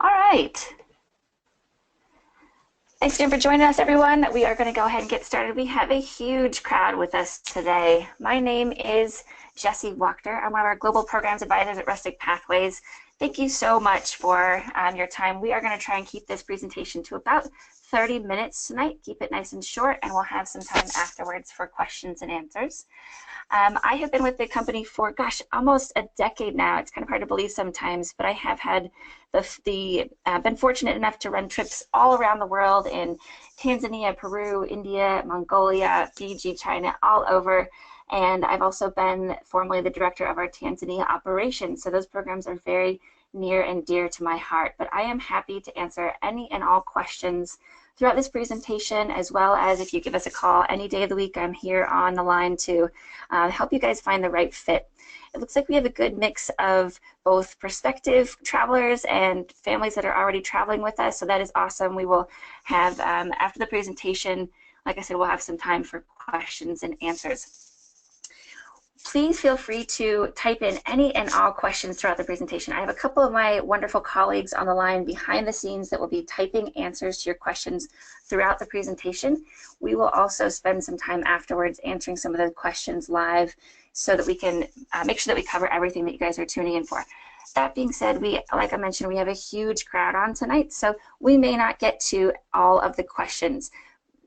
All right. Thanks again for joining us, everyone. We are going to go ahead and get started. We have a huge crowd with us today. My name is Jessie Wachter. I'm one of our Global Programs Advisors at Rustic Pathways. Thank you so much for your time. We are going to try and keep this presentation to about 30 minutes tonight. Keep it nice and short, and we'll have some time afterwards for questions and answers. I have been with the company for, gosh, almost a decade now. It's kind of hard to believe sometimes, but I have had been fortunate enough to run trips all around the world in Tanzania, Peru, India, Mongolia, Fiji, China, all over. And I've also been formerly the director of our Tanzania operations. So those programs are very near and dear to my heart. But I am happy to answer any and all questions throughout this presentation, as well as if you give us a call any day of the week. I'm here on the line to help you guys find the right fit. It looks like we have a good mix of both prospective travelers and families that are already traveling with us, so that is awesome. We will have, after the presentation, like I said, we'll have some time for questions and answers. Please feel free to type in any and all questions throughout the presentation. I have a couple of my wonderful colleagues on the line behind the scenes that will be typing answers to your questions throughout the presentation. We will also spend some time afterwards answering some of the questions live so that we can make sure that we cover everything that you guys are tuning in for. That being said, like I mentioned, we have a huge crowd on tonight, so we may not get to all of the questions.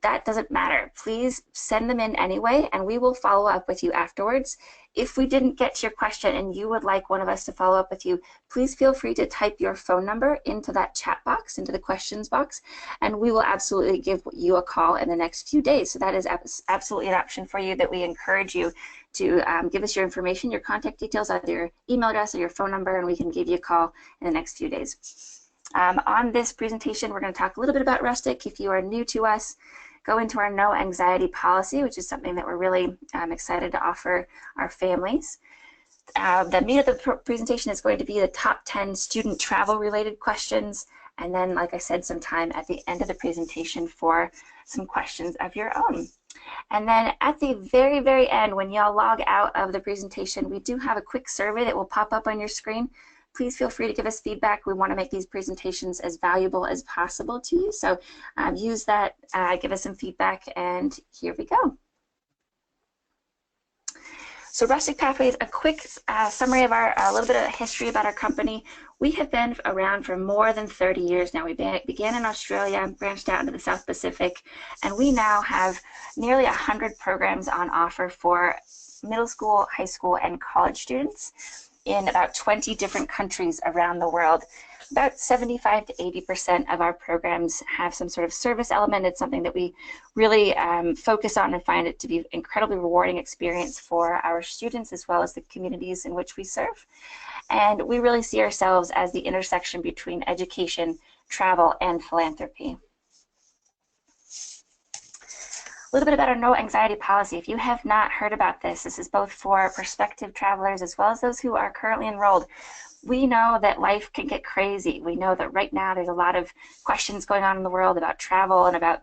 That doesn't matter. Please send them in anyway, and we will follow up with you afterwards. If we didn't get to your question and you would like one of us to follow up with you, please feel free to type your phone number into that chat box, into the questions box, and we will absolutely give you a call in the next few days. So that is absolutely an option for you that we encourage you to give us your information, your contact details, either your email address or your phone number, and we can give you a call in the next few days. On this presentation, we're going to talk a little bit about Rustic. If you are new to us, go into our no anxiety policy, which is something that we're really excited to offer our families. The meat of the presentation is going to be the top 10 student travel related questions, and then, like I said, some time at the end of the presentation for some questions of your own. And then at the very, very end, when y'all log out of the presentation, we do have a quick survey that will pop up on your screen. Please feel free to give us feedback. We want to make these presentations as valuable as possible to you. So use that, give us some feedback, and here we go. So Rustic Pathways, a quick summary of a little bit of history about our company. We have been around for more than 30 years now. We began in Australia, branched out into the South Pacific, and we now have nearly 100 programs on offer for middle school, high school, and college students in about 20 different countries around the world. About 75 to 80% of our programs have some sort of service element. It's something that we really focus on and find it to be an incredibly rewarding experience for our students as well as the communities in which we serve. And we really see ourselves as the intersection between education, travel, and philanthropy. A little bit about our no anxiety policy. If you have not heard about this, this is both for prospective travelers as well as those who are currently enrolled. We know that life can get crazy. We know that right now there's a lot of questions going on in the world about travel and about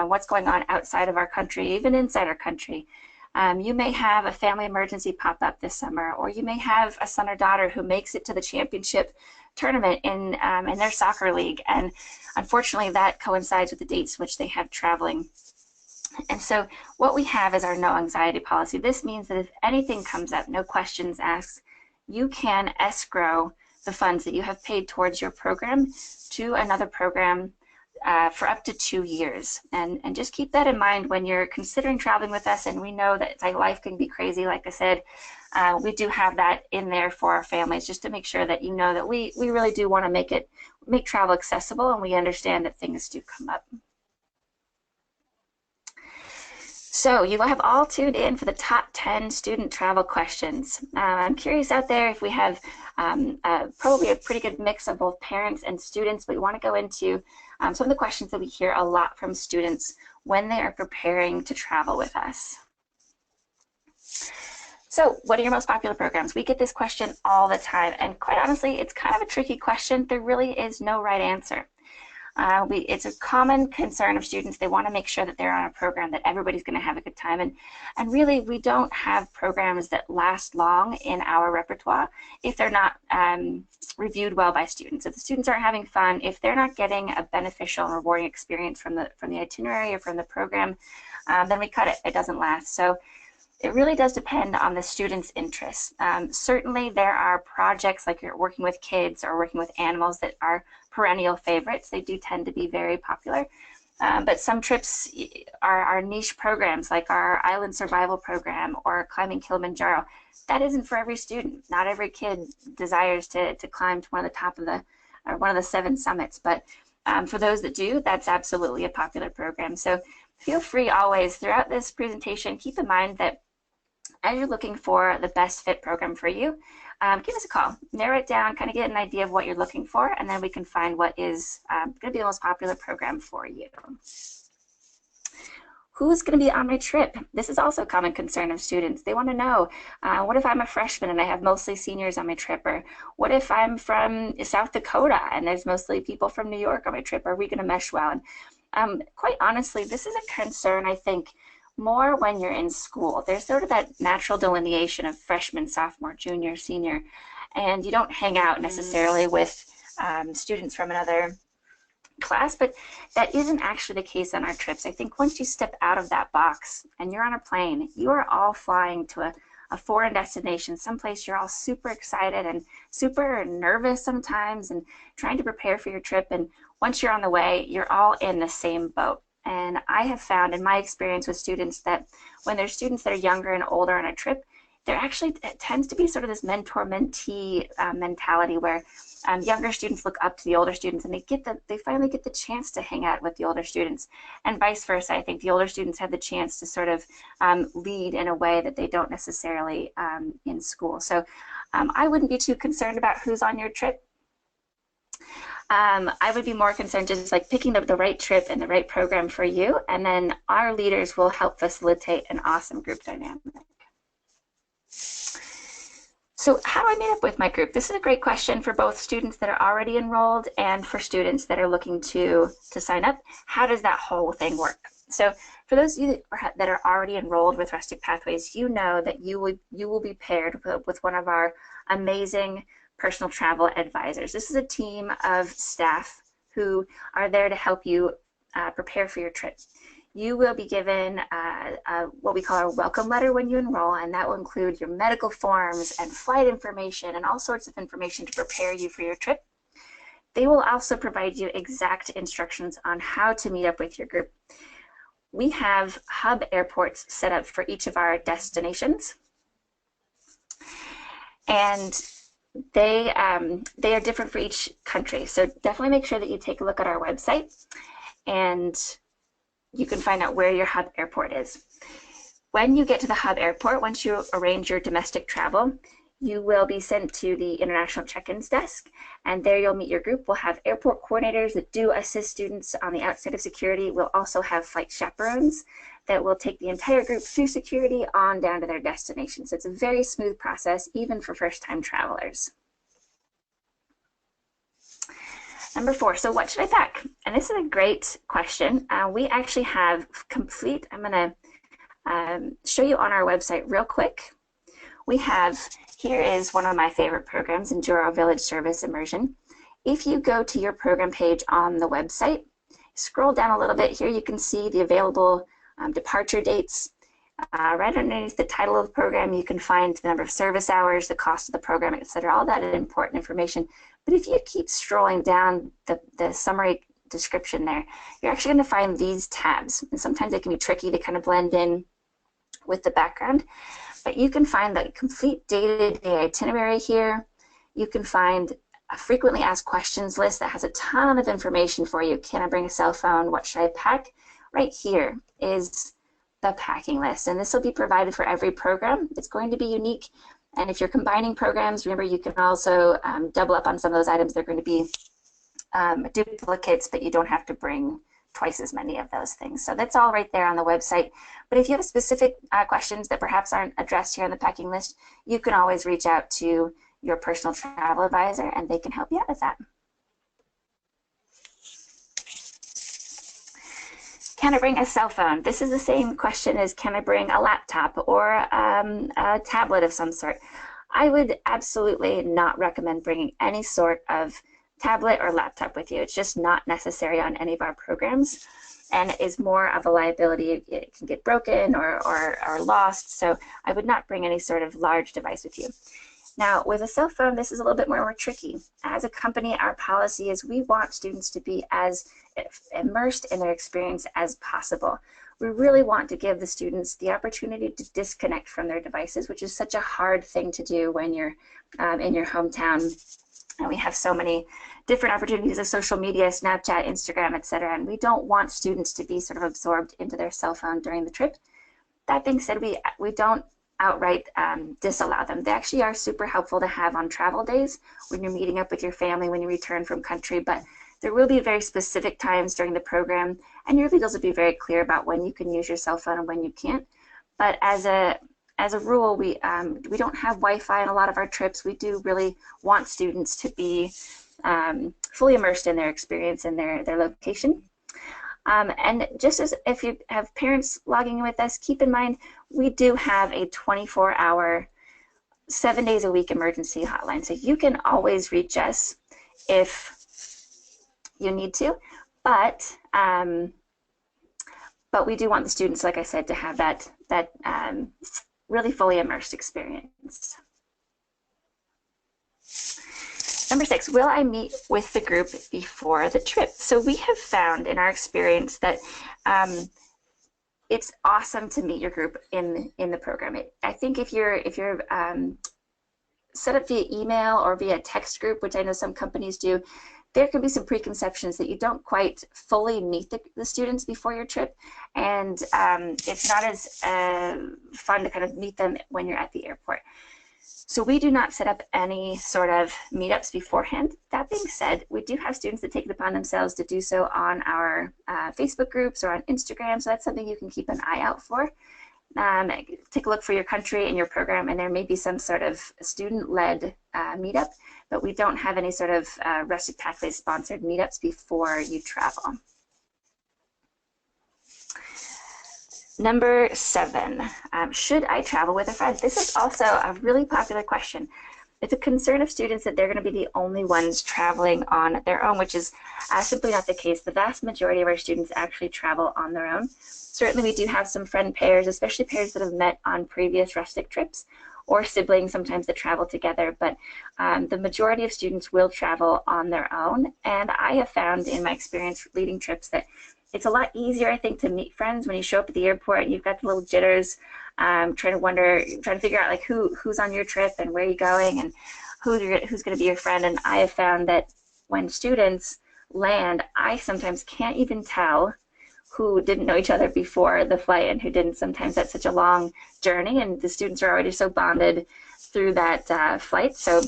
what's going on outside of our country, even inside our country. You may have a family emergency pop up this summer, or you may have a son or daughter who makes it to the championship tournament in their soccer league, and unfortunately that coincides with the dates which they have traveling. And so what we have is our no anxiety policy. This means that if anything comes up, no questions asked, you can escrow the funds that you have paid towards your program to another program for up to 2 years. And just keep that in mind when you're considering traveling with us. And we know that life can be crazy, like I said. We do have that in there for our families, just to make sure that you know that we really do want to make travel accessible, and we understand that things do come up. So you have all tuned in for the top 10 student travel questions. I'm curious out there if we have probably a pretty good mix of both parents and students, but we want to go into some of the questions that we hear a lot from students when they are preparing to travel with us. So what are your most popular programs? We get this question all the time, and quite honestly, it's kind of a tricky question. There really is no right answer. It's a common concern of students. They want to make sure that they're on a program that everybody's going to have a good time. And really, we don't have programs that last long in our repertoire if they're not reviewed well by students. If the students aren't having fun, if they're not getting a beneficial and rewarding experience from the itinerary or from the program, then we cut it. It doesn't last. So it really does depend on the student's interests. Certainly there are projects like you're working with kids or working with animals that are perennial favorites. They do tend to be very popular. But some trips are niche programs like our island survival program or climbing Kilimanjaro. That isn't for every student. Not every kid desires to climb to one of the top of one of the 7 summits. But for those that do, that's absolutely a popular program. So feel free always throughout this presentation, keep in mind that as you're looking for the best fit program for you, give us a call, narrow it down, kind of get an idea of what you're looking for, and then we can find what is going to be the most popular program for you. Who's going to be on my trip? This is also a common concern of students. They want to know, what if I'm a freshman and I have mostly seniors on my trip? Or what if I'm from South Dakota and there's mostly people from New York on my trip? Are we going to mesh well? And quite honestly, this is a concern, I think, more when you're in school. There's sort of that natural delineation of freshman, sophomore, junior, senior, and you don't hang out necessarily with students from another class, but that isn't actually the case on our trips. I think once you step out of that box and you're on a plane, you are all flying to a foreign destination, someplace you're all super excited and super nervous sometimes and trying to prepare for your trip. And once you're on the way, you're all in the same boat. And I have found in my experience with students that when there's students that are younger and older on a trip, there actually tends to be sort of this mentor-mentee mentality where younger students look up to the older students and they finally get the chance to hang out with the older students, and vice versa. I think the older students have the chance to sort of lead in a way that they don't necessarily in school. So I wouldn't be too concerned about who's on your trip. I would be more concerned just like picking up the right trip and the right program for you, and then our leaders will help facilitate an awesome group dynamic. So how do I meet up with my group? This is a great question for both students that are already enrolled and for students that are looking to sign up. How does that whole thing work? So for those of you that are already enrolled with Rustic Pathways, you know that you will be paired with one of our amazing personal travel advisors. This is a team of staff who are there to help you prepare for your trip. You will be given what we call our welcome letter when you enroll, and that will include your medical forms and flight information and all sorts of information to prepare you for your trip. They will also provide you exact instructions on how to meet up with your group. We have hub airports set up for each of our destinations, and they are different for each country. So definitely make sure that you take a look at our website and you can find out where your hub airport is. When you get to the hub airport, once you arrange your domestic travel, you will be sent to the international check-ins desk, and there you'll meet your group. We'll have airport coordinators that do assist students on the outside of security. We'll also have flight chaperones that will take the entire group through security on down to their destination. So it's a very smooth process, even for first-time travelers. Number 4, so what should I pack? And this is a great question. We actually have complete, I'm going to show you on our website real quick. We have, here is one of my favorite programs, Enduro Village Service Immersion. If you go to your program page on the website, scroll down a little bit here, you can see the available departure dates. Right underneath the title of the program, you can find the number of service hours, the cost of the program, etc. All that important information. But if you keep scrolling down the summary description there, you're actually going to find these tabs. And sometimes they can be tricky to kind of blend in with the background. But you can find the complete day-to-day itinerary here. You can find a frequently asked questions list that has a ton of information for you. Can I bring a cell phone? What should I pack? Right here is the packing list, and this will be provided for every program. It's going to be unique, and if you're combining programs, remember you can also double up on some of those items. They're going to be duplicates, but you don't have to bring twice as many of those things. So that's all right there on the website. But if you have specific questions that perhaps aren't addressed here on the packing list, you can always reach out to your personal travel advisor and they can help you out with that. Can I bring a cell phone? This is the same question as can I bring a laptop or a tablet of some sort. I would absolutely not recommend bringing any sort of tablet or laptop with you. It's just not necessary on any of our programs and is more of a liability. It can get broken or lost, so I would not bring any sort of large device with you. Now, with a cell phone, this is a little bit more tricky. As a company, our policy is we want students to be as immersed in their experience as possible. We really want to give the students the opportunity to disconnect from their devices, which is such a hard thing to do when you're in your hometown. And we have so many different opportunities of social media, Snapchat, Instagram, etc. And we don't want students to be sort of absorbed into their cell phone during the trip. That being said, we don't outright disallow them. They actually are super helpful to have on travel days when you're meeting up with your family when you return from country, but there will be very specific times during the program, and your leaders will be very clear about when you can use your cell phone and when you can't. But as a rule, we don't have Wi-Fi on a lot of our trips. We do really want students to be fully immersed in their experience and their location. And just as if you have parents logging in with us, keep in mind we do have a 24-hour, 7 days a week emergency hotline. So you can always reach us if you need to, but we do want the students, like I said, to have that really fully immersed experience. Number 6, will I meet with the group before the trip? So we have found in our experience that it's awesome to meet your group in the program. I think if you're set up via email or via text group, which I know some companies do, there can be some preconceptions that you don't quite fully meet the students before your trip, and it's not as fun to kind of meet them when you're at the airport. So we do not set up any sort of meetups beforehand. That being said, we do have students that take it upon themselves to do so on our Facebook groups or on Instagram, so that's something you can keep an eye out for. Take a look for your country and your program, and there may be some sort of student-led meetup, but we don't have any sort of Rustic Pathways sponsored meetups before you travel. Number 7, should I travel with a friend? This is also a really popular question. It's a concern of students that they're going to be the only ones traveling on their own, which is simply not the case. The vast majority of our students actually travel on their own. Certainly we do have some friend pairs, especially pairs that have met on previous Rustic trips, or siblings sometimes that travel together, but the majority of students will travel on their own. And I have found in my experience leading trips that it's a lot easier, I think, to meet friends when you show up at the airport and you've got the little jitters, trying to figure out like who's on your trip and where you're going and who's going to be your friend. And I have found that when students land, I sometimes can't even tell who didn't know each other before the flight and who didn't. Sometimes that's such a long journey, and the students are already so bonded through that flight. So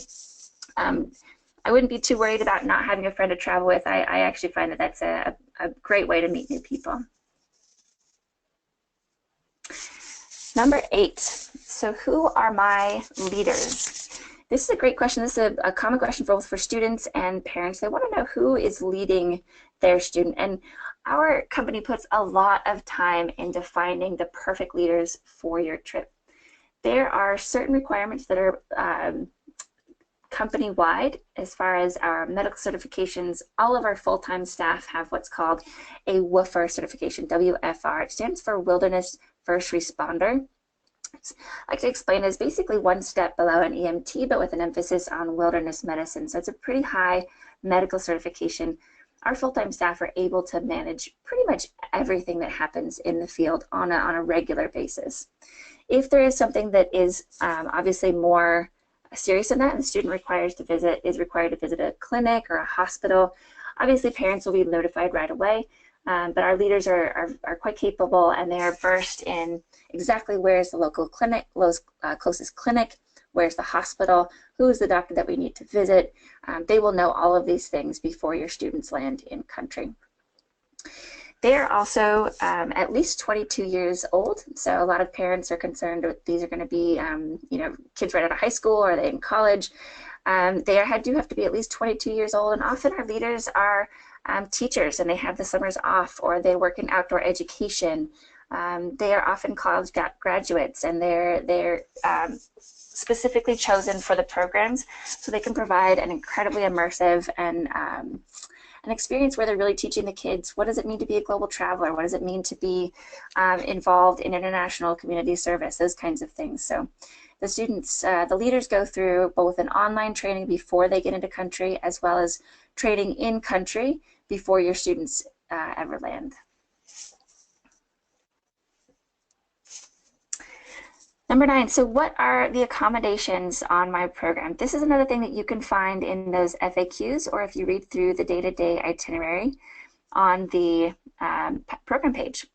I wouldn't be too worried about not having a friend to travel with. I actually find that that's a great way to meet new people. Number 8, so who are my leaders? This is a great question. This is a common question both for students and parents. They want to know who is leading their student. And our company puts a lot of time into finding the perfect leaders for your trip. There are certain requirements that are company-wide as far as our medical certifications. All of our full-time staff have what's called a WFR certification, WFR. It stands for Wilderness First Responder. I like to explain is basically one step below an EMT, but with an emphasis on wilderness medicine. So it's a pretty high medical certification. Our full-time staff are able to manage pretty much everything that happens in the field on a regular basis. If there is something that is obviously more serious than that, and the student is required to visit a clinic or a hospital, obviously parents will be notified right away. But our leaders are quite capable, and they are versed in exactly where is the local clinic, closest clinic, where's the hospital, who is the doctor that we need to visit. They will know all of these things before your students land in country. They are also at least 22 years old, so a lot of parents are concerned that these are going to be kids right out of high school or are they in college. They do have to be at least 22 years old, and often our leaders are teachers and they have the summers off, or they work in outdoor education. They are often college graduates, and they're specifically chosen for the programs so they can provide an incredibly immersive and an experience where they're really teaching the kids what does it mean to be a global traveler, what does it mean to be involved in international community service, those kinds of things. So the students, the leaders go through both an online training before they get into country, as well as training in country before your students ever land. Number 9, so what are the accommodations on my program? This is another thing that you can find in those FAQs, or if you read through the day-to-day itinerary on the program page.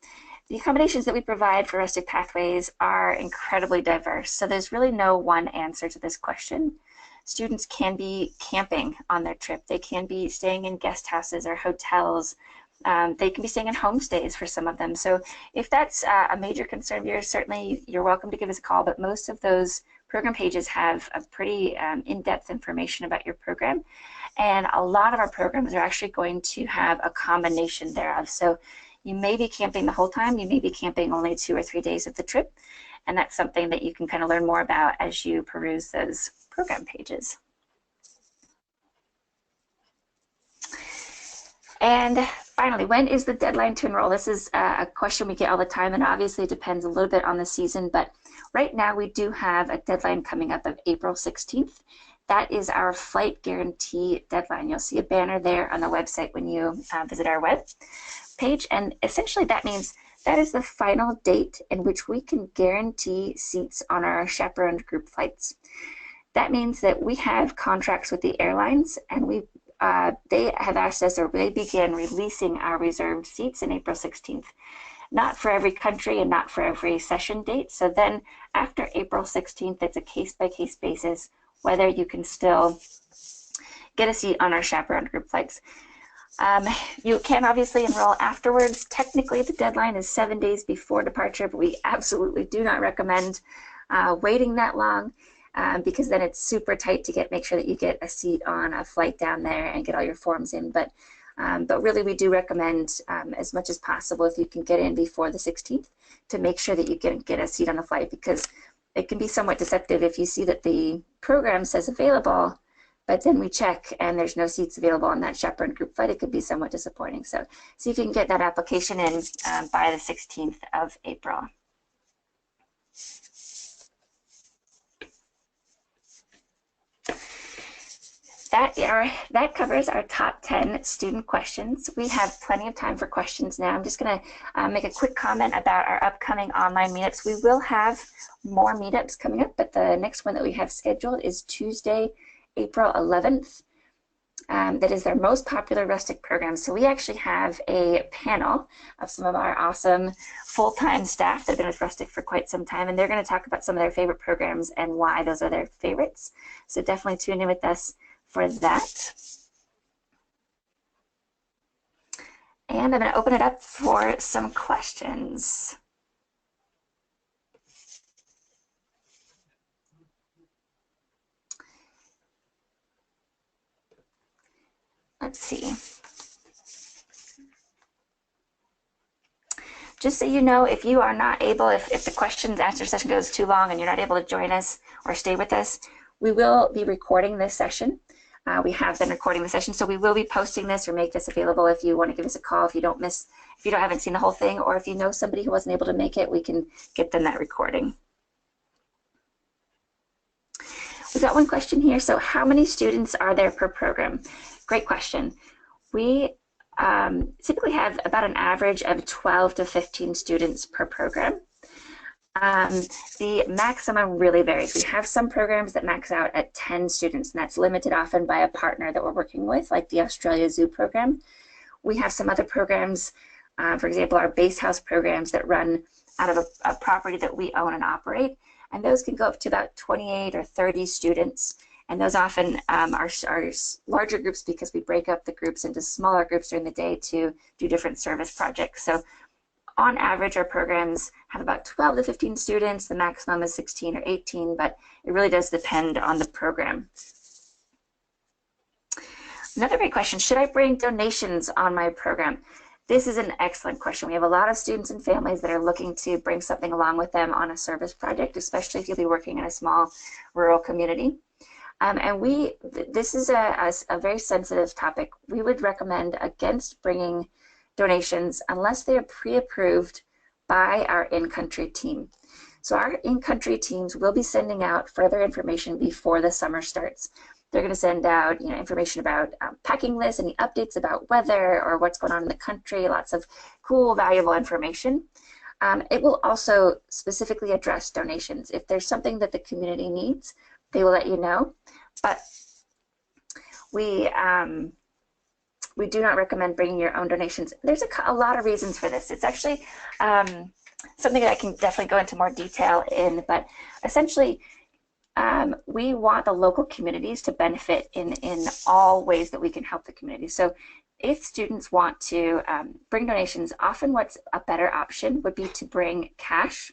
The accommodations that we provide for Rustic Pathways are incredibly diverse, so there's really no one answer to this question. Students can be camping on their trip. They can be staying in guest houses or hotels. They can be staying in homestays for some of them. So if that's a major concern of yours, certainly you're welcome to give us a call, but most of those program pages have a pretty in-depth information about your program. And a lot of our programs are actually going to have a combination thereof. So you may be camping the whole time, you may be camping only 2 or 3 days of the trip, and that's something that you can kind of learn more about as you peruse those program pages. And finally, when is the deadline to enroll? This is a question we get all the time, and obviously it depends a little bit on the season, but right now we do have a deadline coming up of April 16th. That is our flight guarantee deadline. You'll see a banner there on the website when you visit our web page, and essentially that means that is the final date in which we can guarantee seats on our chaperoned group flights. That means that we have contracts with the airlines, and they have asked us, or they begin releasing our reserved seats in April 16th. Not for every country and not for every session date. So then after April 16th, it's a case-by-case basis whether you can still get a seat on our chaperoned group flights. You can obviously enroll afterwards. Technically, the deadline is 7 days before departure, but we absolutely do not recommend waiting that long. Because then it's super tight to make sure that you get a seat on a flight down there and get all your forms in. But really, we do recommend as much as possible, if you can get in before the 16th, to make sure that you get a seat on the flight, because it can be somewhat deceptive if you see that the program says available, but then we check and there's no seats available on that chaperone group flight. It could be somewhat disappointing. So see if you can get that application in by the 16th of April. That covers our top 10 student questions. We have plenty of time for questions now. I'm just going to make a quick comment about our upcoming online meetups. We will have more meetups coming up, but the next one that we have scheduled is Tuesday, April 11th. That is their most popular Rustic program. So we actually have a panel of some of our awesome full-time staff that have been with Rustic for quite some time, and they're going to talk about some of their favorite programs and why those are their favorites. So definitely tune in with us for that. And I'm going to open it up for some questions. Let's see. Just so you know, if you are not able, if the questions answer session goes too long and you're not able to join us or stay with us, we will be recording this session. We have been recording the session, so we will be posting this or make this available if you want to give us a call, if you haven't seen the whole thing, or if you know somebody who wasn't able to make it, we can get them that recording. We've got one question here. So how many students are there per program? Great question. We typically have about an average of 12 to 15 students per program. The maximum really varies. We have some programs that max out at 10 students, and that's limited often by a partner that we're working with, like the Australia Zoo program. We have some other programs, for example, our base house programs that run out of a property that we own and operate, and those can go up to about 28 or 30 students. And those often are larger groups because we break up the groups into smaller groups during the day to do different service projects. So on average, our programs have about 12 to 15 students. The maximum is 16 or 18, but it really does depend on the program. Another great question, should I bring donations on my program? This is an excellent question. We have a lot of students and families that are looking to bring something along with them on a service project, especially if you'll be working in a small rural community. And this is a very sensitive topic. We would recommend against bringing donations unless they are pre-approved by our in-country team. So our in-country teams will be sending out further information before the summer starts. They're going to send out information about packing lists, any updates about weather or what's going on in the country, lots of cool, valuable information. It will also specifically address donations. If there's something that the community needs, they will let you know. But we do not recommend bringing your own donations. There's a lot of reasons for this. It's actually something that I can definitely go into more detail in, but essentially we want the local communities to benefit in all ways that we can help the community. So if students want to bring donations, often what's a better option would be to bring cash,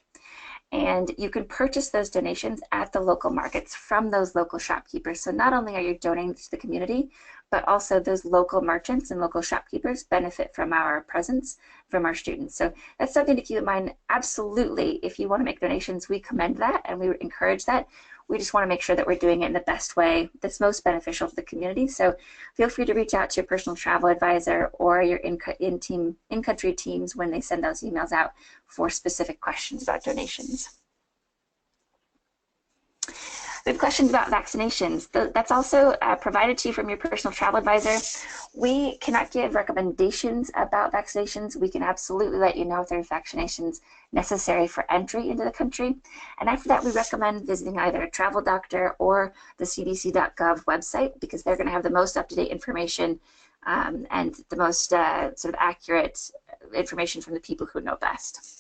and you can purchase those donations at the local markets from those local shopkeepers. So not only are you donating to the community, but also those local merchants and local shopkeepers benefit from our presence, from our students. So that's something to keep in mind. Absolutely, if you want to make donations, we commend that and we encourage that. We just want to make sure that we're doing it in the best way that's most beneficial to the community. So feel free to reach out to your personal travel advisor or your in-country teams when they send those emails out for specific questions about donations. We have questions about vaccinations. That's also provided to you from your personal travel advisor. We cannot give recommendations about vaccinations. We can absolutely let you know if there's vaccinations necessary for entry into the country. And after that, we recommend visiting either a travel doctor or the cdc.gov website, because they're going to have the most up-to-date information and the most sort of accurate information from the people who know best.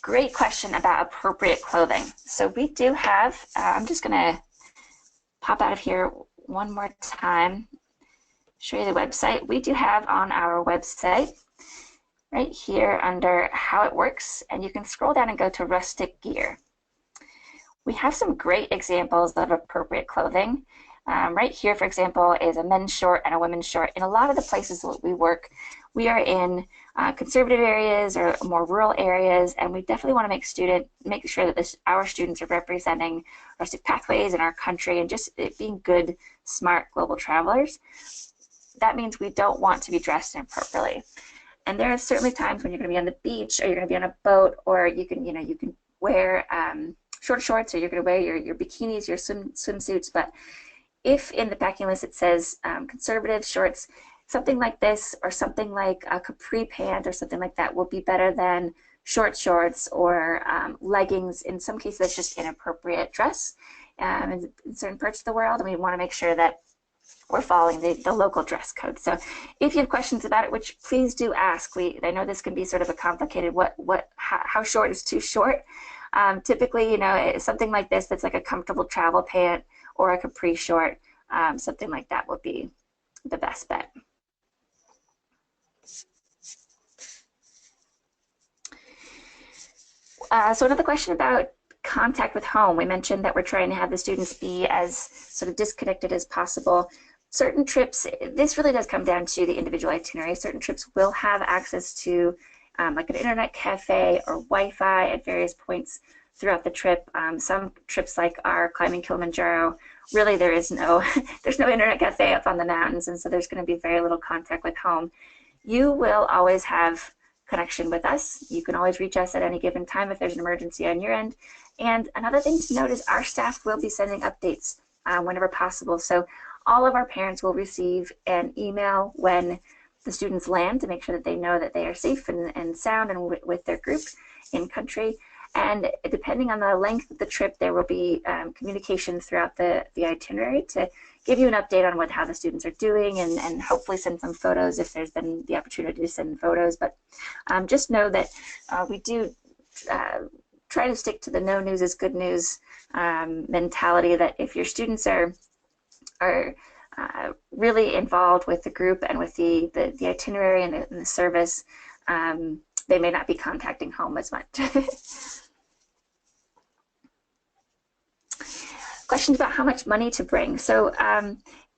Great question about appropriate clothing. So we do have, I'm just going to pop out of here one more time, show you the website. We do have on our website right here under how it works, and you can scroll down and go to Rustic Gear. We have some great examples of appropriate clothing. Right here, for example, is a men's short and a women's short. In a lot of the places that we work, we are in conservative areas or more rural areas, and we definitely want to make sure that our students are representing Rustic Pathways in our country and just being good, smart global travelers. That means we don't want to be dressed inappropriately. And there are certainly times when you're going to be on the beach or you're going to be on a boat, or you can wear short shorts, or you're going to wear your bikinis, your swimsuits. But if in the packing list it says conservative shorts, something like this or something like a capri pant or something like that will be better than short shorts or leggings. In some cases, that's just inappropriate dress in certain parts of the world, and we want to make sure that we're following the local dress code. So if you have questions about it, which please do ask. I know this can be sort of a complicated, how short is too short? Typically, something like this that's like a comfortable travel pant or a capri short, something like that would be the best bet. So another question about contact with home. We mentioned that we're trying to have the students be as sort of disconnected as possible. Certain trips, this really does come down to the individual itinerary. Certain trips will have access to like an internet cafe or Wi-Fi at various points throughout the trip. Some trips, like our climbing Kilimanjaro, really there's no internet cafe up on the mountains, and so there's going to be very little contact with home. You will always have connection with us. You can always reach us at any given time if there's an emergency on your end. And another thing to note is our staff will be sending updates whenever possible. So all of our parents will receive an email when the students land to make sure that they know that they are safe and sound and with their group in country. And depending on the length of the trip, there will be communication throughout the itinerary to give you an update on how the students are doing, and hopefully send some photos if there's been the opportunity to send photos. But just know that we do try to stick to the no news is good news mentality, that if your students are really involved with the group and with the itinerary and the service, they may not be contacting home as much. Questions about how much money to bring. So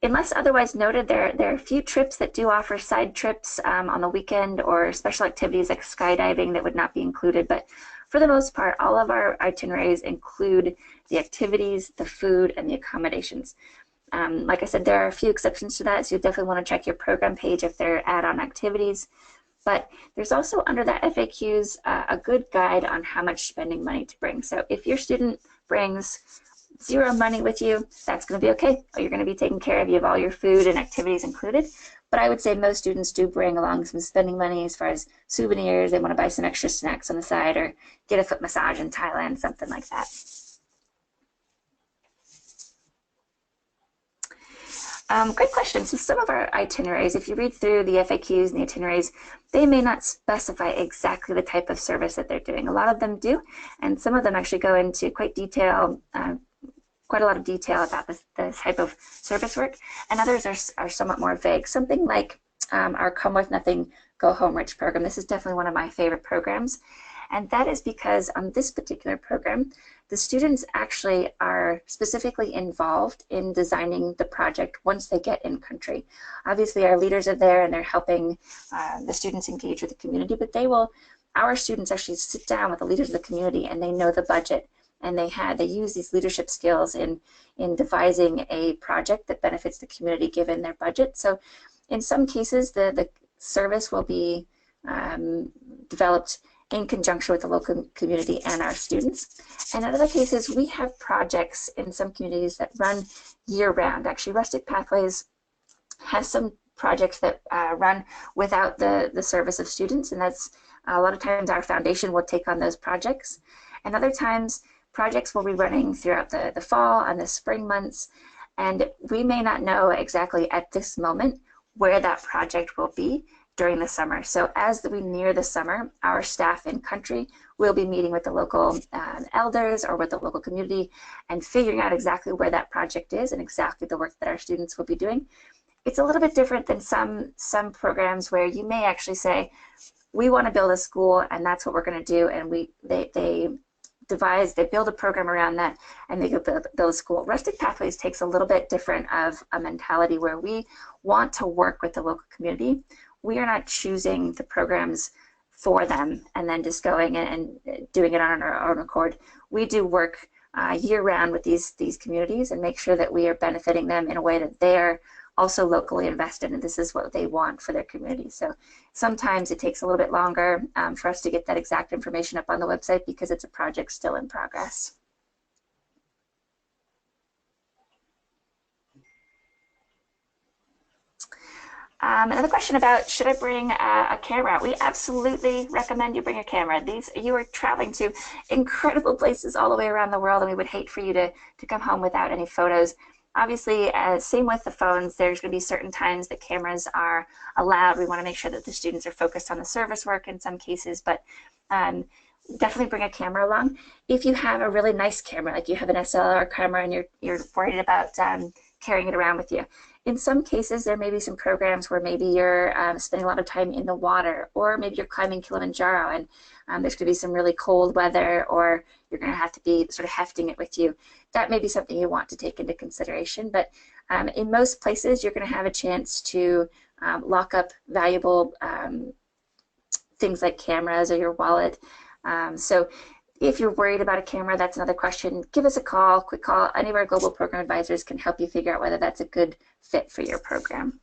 Unless otherwise noted, there are a few trips that do offer side trips on the weekend or special activities like skydiving that would not be included. But for the most part, all of our itineraries include the activities, the food, and the accommodations. Like I said, there are a few exceptions to that, so you definitely want to check your program page if there are add-on activities. But there's also under that FAQs a good guide on how much spending money to bring. So if your student brings zero money with you, that's going to be okay. You're going to be taken care of. You have all your food and activities included. But I would say most students do bring along some spending money as far as souvenirs. They want to buy some extra snacks on the side or get a foot massage in Thailand, something like that. Great question. So some of our itineraries, if you read through the FAQs and the itineraries, they may not specify exactly the type of service that they're doing. A lot of them do, and some of them actually go into quite a lot of detail about the type of service work, and others are somewhat more vague. Something like our Come With Nothing, Go Home Rich program. This is definitely one of my favorite programs, and that is because on this particular program, the students actually are specifically involved in designing the project once they get in country. Obviously, our leaders are there and they're helping the students engage with the community, but our students actually sit down with the leaders of the community and they know the budget, and they use these leadership skills in devising a project that benefits the community given their budget. So in some cases, the service will be developed in conjunction with the local community and our students. And in other cases, we have projects in some communities that run year-round. Actually, Rustic Pathways has some projects that run without the service of students, and that's a lot of times our foundation will take on those projects. And other times, projects will be running throughout the fall and the spring months, and we may not know exactly at this moment where that project will be during the summer. So as we near the summer, our staff in country will be meeting with the local elders or with the local community and figuring out exactly where that project is and exactly the work that our students will be doing. It's a little bit different than some programs where you may actually say, we want to build a school and that's what we're going to do, and they build a program around that and they go build a school. Rustic Pathways takes a little bit different of a mentality where we want to work with the local community. We are not choosing the programs for them and then just going and doing it on our own accord. We do work year-round with these communities and make sure that we are benefiting them in a way that they're also locally invested, and this is what they want for their community. So sometimes it takes a little bit longer for us to get that exact information up on the website because it's a project still in progress. Another question about, should I bring a camera? We absolutely recommend you bring a camera. You are traveling to incredible places all the way around the world, and we would hate for you to come home without any photos. Obviously, same with the phones, there's going to be certain times that cameras are allowed. We want to make sure that the students are focused on the service work in some cases, but definitely bring a camera along. If you have a really nice camera, like you have an SLR camera and you're worried about carrying it around with you. In some cases, there may be some programs where maybe you're spending a lot of time in the water, or maybe you're climbing Kilimanjaro and there's going to be some really cold weather, or you're going to have to be sort of hefting it with you. That may be something you want to take into consideration, but in most places, you're going to have a chance to lock up valuable things like cameras or your wallet. So if you're worried about a camera, that's another question. Give us a call, quick call. Any of our global program advisors can help you figure out whether that's a good fit for your program.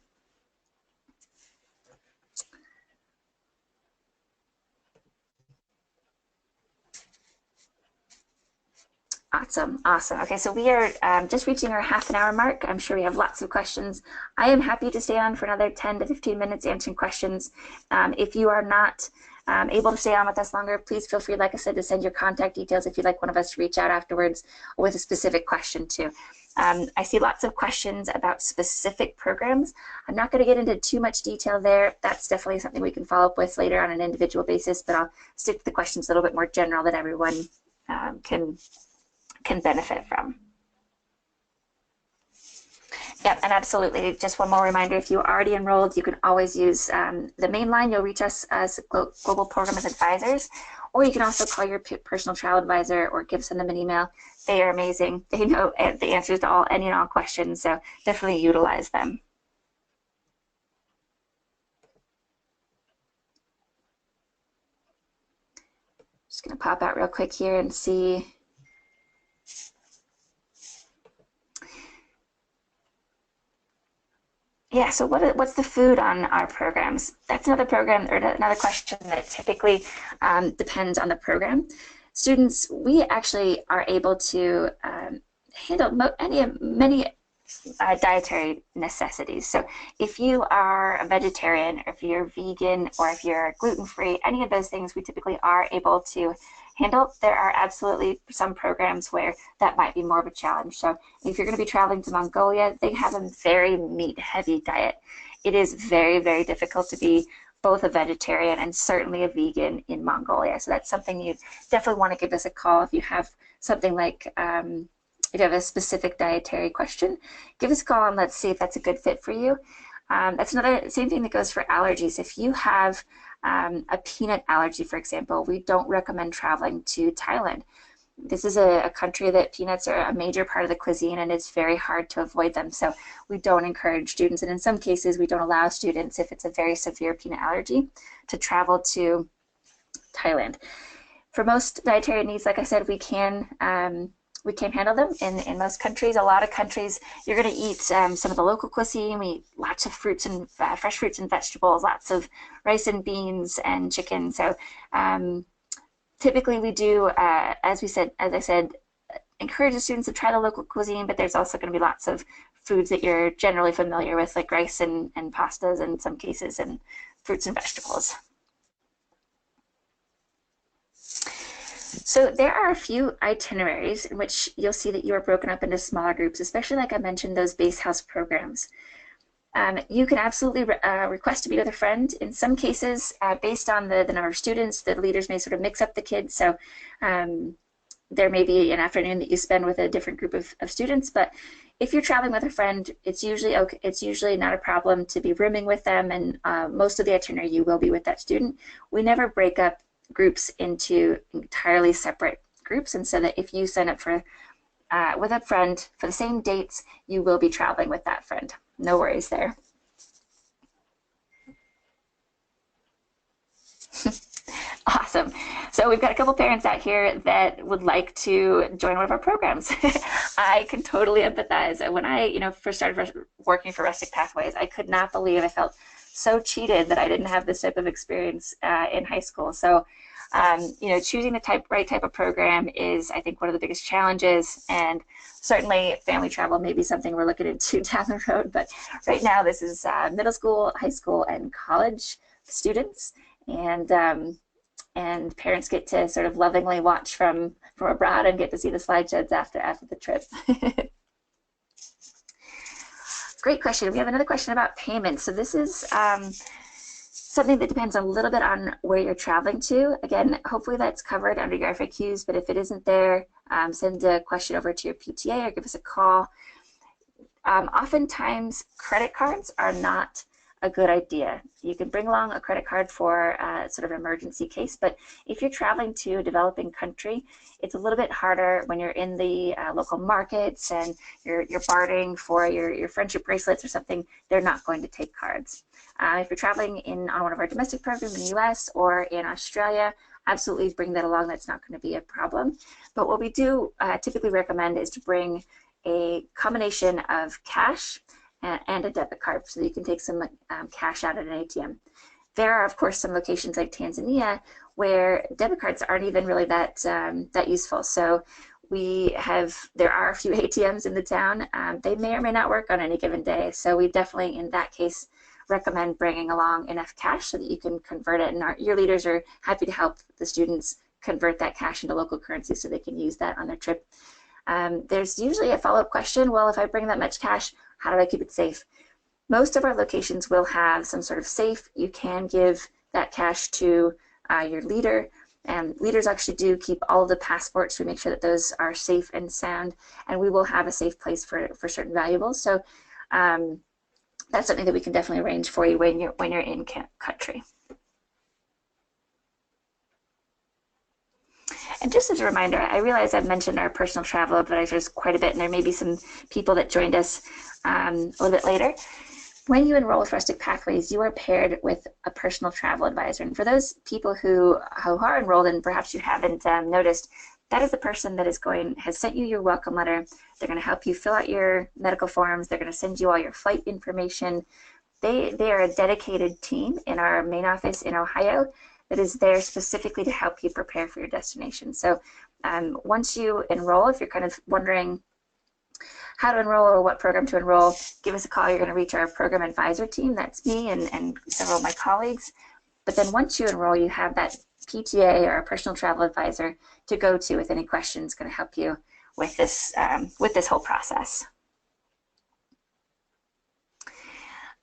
Awesome, awesome. Okay, so we are just reaching our half-an-hour mark. I'm sure we have lots of questions. I am happy to stay on for another 10 to 15 minutes answering questions. If you are not able to stay on with us longer, please feel free, like I said, to send your contact details if you'd like one of us to reach out afterwards with a specific question too. I see lots of questions about specific programs. I'm not going to get into too much detail there. That's definitely something we can follow up with later on an individual basis, but I'll stick to the questions a little bit more general that everyone can benefit from. Yep, and absolutely. Just one more reminder, if you're already enrolled, you can always use the main line. You'll reach us as Global Programs Advisors, or you can also call your personal travel advisor or send them an email. They are amazing. They know the answers to any and all questions, so definitely utilize them. Just going to pop out real quick here and see. Yeah, so what's the food on our programs? That's another program or another question that typically depends on the program. Students, we actually are able to handle many dietary necessities. So if you are a vegetarian, or if you're vegan, or if you're gluten-free, any of those things we typically are able to handle. There are absolutely some programs where that might be more of a challenge. So if you're going to be traveling to Mongolia, they have a very meat-heavy diet. It is very, very difficult to be both a vegetarian and certainly a vegan in Mongolia. So that's something you definitely want to give us a call if you have something like if you have a specific dietary question, give us a call and let's see if that's a good fit for you. That's another same thing that goes for allergies. If you have a peanut allergy, for example, we don't recommend traveling to Thailand. This is a country that peanuts are a major part of the cuisine and it's very hard to avoid them. So we don't encourage students, and in some cases we don't allow students, if it's a very severe peanut allergy, to travel to Thailand. For most dietary needs, like I said, we can handle them in most countries. A lot of countries, you're going to eat some of the local cuisine. We eat lots of fruits and fresh fruits and vegetables, lots of rice and beans and chicken. So typically we do, as I said, encourage the students to try the local cuisine, but there's also going to be lots of foods that you're generally familiar with, like rice and pastas in some cases, and fruits and vegetables. So there are a few itineraries in which you'll see that you are broken up into smaller groups, especially like I mentioned, those base house programs. You can absolutely request to be with a friend. In some cases, based on the number of students, the leaders may sort of mix up the kids. So there may be an afternoon that you spend with a different group of students. But if you're traveling with a friend, it's usually okay. It's usually not a problem to be rooming with them, and most of the itinerary you will be with that student. We never break up groups into entirely separate groups, and so that if you sign up for with a friend for the same dates, you will be traveling with that friend. No worries there. Awesome. So we've got a couple parents out here that would like to join one of our programs. I can totally empathize. When I, first started working for Rustic Pathways, I could not believe, I felt so cheated that I didn't have this type of experience in high school. So, choosing the right type of program is, I think, one of the biggest challenges, and certainly family travel may be something we're looking into down the road. But right now, this is middle school, high school, and college students, and parents get to sort of lovingly watch from abroad and get to see the slideshows after the trip. Great question. We have another question about payment. So this is something that depends a little bit on where you're traveling to. Again, hopefully that's covered under your FAQs, but if it isn't there, send a question over to your PTA or give us a call. Oftentimes, credit cards are not a good idea. You can bring along a credit card for sort of an emergency case, but if you're traveling to a developing country, it's a little bit harder when you're in the local markets and you're bartering for your friendship bracelets or something. They're not going to take cards. If you're traveling on one of our domestic programs in the US or in Australia, absolutely bring that along. That's not going to be a problem. But what we do typically recommend is to bring a combination of cash and a debit card, so that you can take some cash out at an ATM. There are, of course, some locations like Tanzania where debit cards aren't even really that useful. So there are a few ATMs in the town. They may or may not work on any given day. So we definitely, in that case, recommend bringing along enough cash so that you can convert it. And your leaders are happy to help the students convert that cash into local currency so they can use that on their trip. There's usually a follow-up question. Well, if I bring that much cash, how do I keep it safe? Most of our locations will have some sort of safe. You can give that cash to your leader, and leaders actually do keep all of the passports. We make sure that those are safe and sound, and we will have a safe place for certain valuables. So that's something that we can definitely arrange for you when you're in country. And just as a reminder, I realize I've mentioned our personal travel advisors quite a bit, and there may be some people that joined us a little bit later. When you enroll with Rustic Pathways, you are paired with a personal travel advisor. And for those people who are enrolled and perhaps you haven't noticed, that is the person that has sent you your welcome letter. They're going to help you fill out your medical forms. They're going to send you all your flight information. They are a dedicated team in our main office in Ohio that is there specifically to help you prepare for your destination. So once you enroll, if you're kind of wondering how to enroll or what program to enroll, give us a call. You're going to reach our program advisor team. That's me and several of my colleagues. But then once you enroll, you have that PTA or a personal travel advisor to go to with any questions, going to help you with this whole process.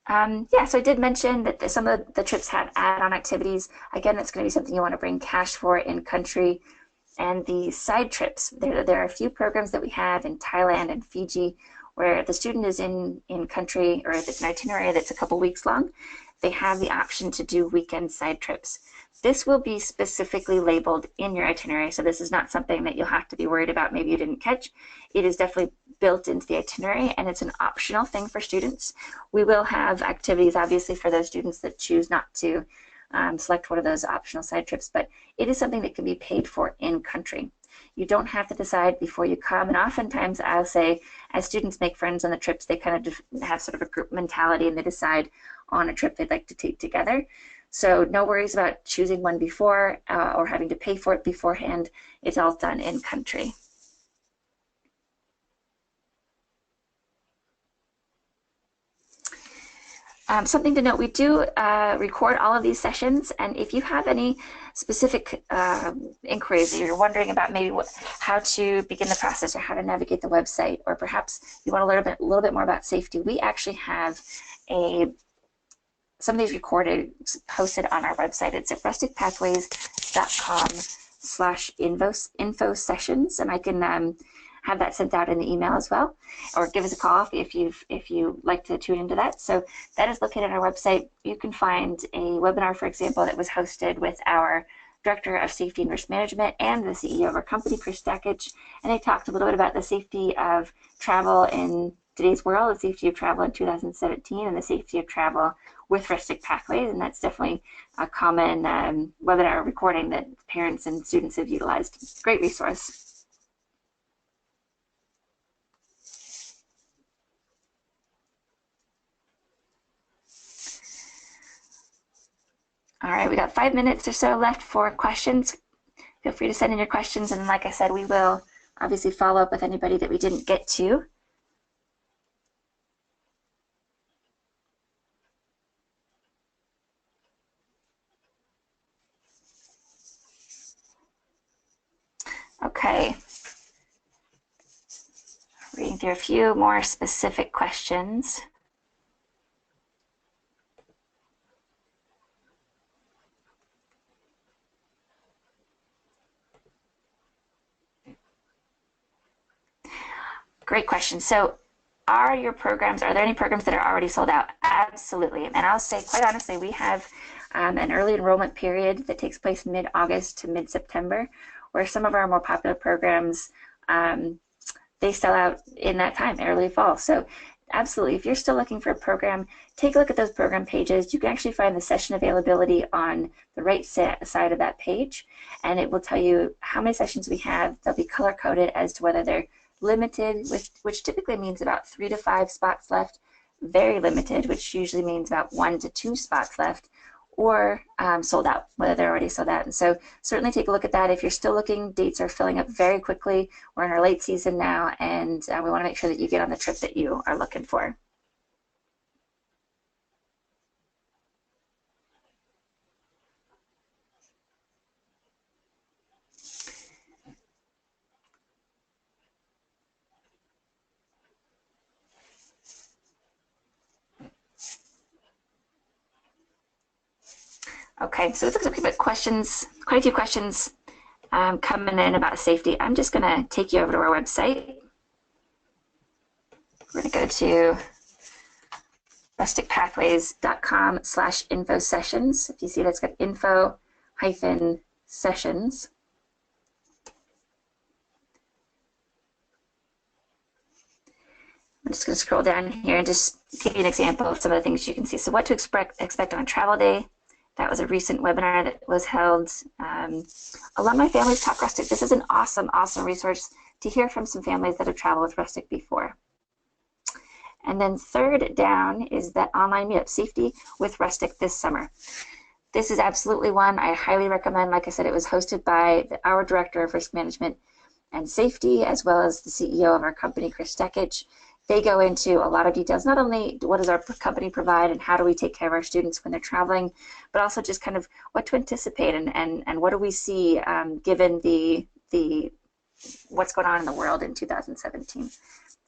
Yeah, so I did mention that some of the trips have add-on activities. Again, that's going to be something you want to bring cash for in country. And the side trips, there are a few programs that we have in Thailand and Fiji where the student is in country, or if it's an itinerary that's a couple weeks long, they have the option to do weekend side trips. This will be specifically labeled in your itinerary, so this is not something that you'll have to be worried about maybe you didn't catch. It is definitely built into the itinerary, and it's an optional thing for students. We will have activities, obviously, for those students that choose not to select one of those optional side trips, but it is something that can be paid for in country. You don't have to decide before you come, and oftentimes I'll say as students make friends on the trips, they kind of have sort of a group mentality and they decide on a trip they'd like to take together. So no worries about choosing one before or having to pay for it beforehand. It's all done in country. Something to note, we do record all of these sessions, and if you have any specific inquiries that you're wondering about maybe how to begin the process or how to navigate the website, or perhaps you want to learn a little bit more about safety, we actually have some of these recorded posted on our website. It's at rusticpathways.com/info sessions, and I can have that sent out in the email as well, or give us a call if you like to tune into that. So that is located on our website. You can find a webinar, for example, that was hosted with our Director of Safety and Risk Management and the CEO of our company, Chris Stackage, and they talked a little bit about the safety of travel in today's world, the safety of travel in 2017, and the safety of travel with Rustic Pathways, and that's definitely a common webinar recording that parents and students have utilized. Great resource. All right, we got 5 minutes or so left for questions. Feel free to send in your questions, and like I said, we will obviously follow up with anybody that we didn't get to. Okay. Reading through a few more specific questions. Great question. So are there any programs that are already sold out? Absolutely. And I'll say, quite honestly, we have an early enrollment period that takes place mid-August to mid-September, where some of our more popular programs, they sell out in that time, early fall. So absolutely, if you're still looking for a program, take a look at those program pages. You can actually find the session availability on the right side of that page, and it will tell you how many sessions we have. They'll be color-coded as to whether they're limited, which typically means about 3 to 5 spots left, very limited, which usually means about 1 to 2 spots left, or sold out, whether they're already sold out. And so certainly take a look at that. If you're still looking, dates are filling up very quickly. We're in our late season now, and we want to make sure that you get on the trip that you are looking for. Okay, so it looks like we've got questions, quite a few questions coming in about safety. I'm just going to take you over to our website. We're going to go to rusticpathways.com/info sessions. If you see that's got info-sessions. I'm just going to scroll down here and just give you an example of some of the things you can see. So what to expect on travel day. That was a recent webinar that was held. Alumni Families Talk Rustic. This is an awesome, awesome resource to hear from some families that have traveled with Rustic before. And then third down is that online meetup, Safety with Rustic this summer. This is absolutely one I highly recommend. Like I said, it was hosted by our Director of Risk Management and Safety, as well as the CEO of our company, Chris Stekich. They go into a lot of details, not only what does our company provide and how do we take care of our students when they're traveling, but also just kind of what to anticipate and what do we see given the what's going on in the world in 2017. So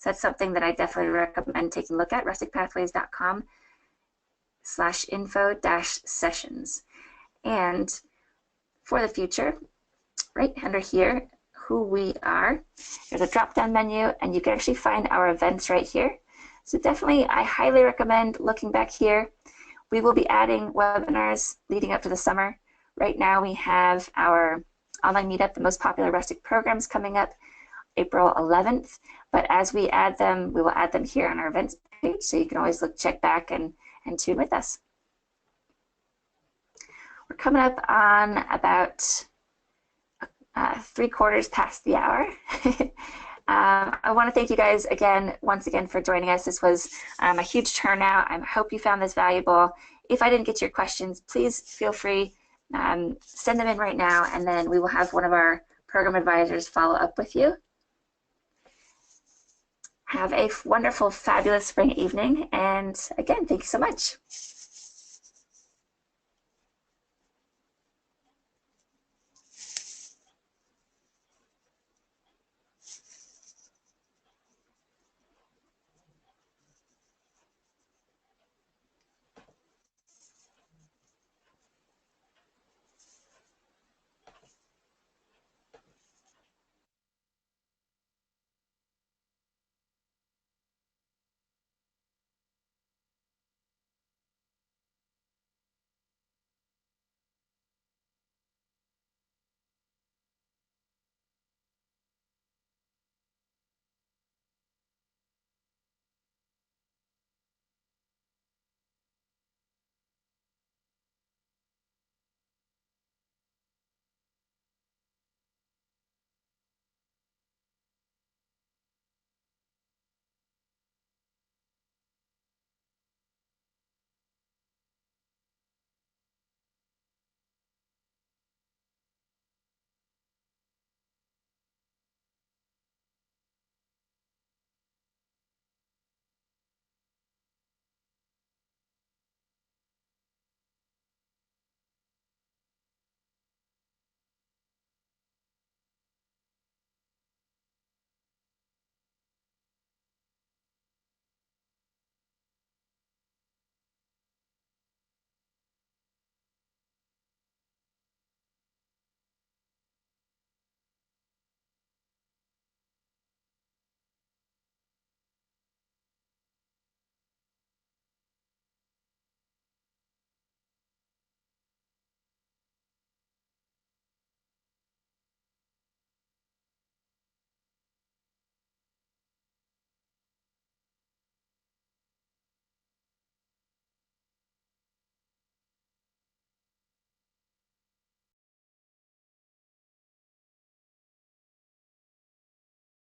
that's something that I definitely recommend taking a look at, rusticpathways.com/info-sessions. And for the future, right under here, who we are, there's a drop-down menu, and you can actually find our events right here. So definitely, I highly recommend looking back here. We will be adding webinars leading up to the summer. Right now, we have our online meetup, the most popular Rustic programs, coming up April 11th. But as we add them, we will add them here on our events page, so you can always check back and tune with us. We're coming up on about 3/4 past the hour. I want to thank you guys once again for joining us. This was a huge turnout. I hope you found this valuable. If I didn't get to your questions, please feel free, send them in right now, and then we will have one of our program advisors follow up with you. Have a wonderful, fabulous spring evening, and again, thank you so much.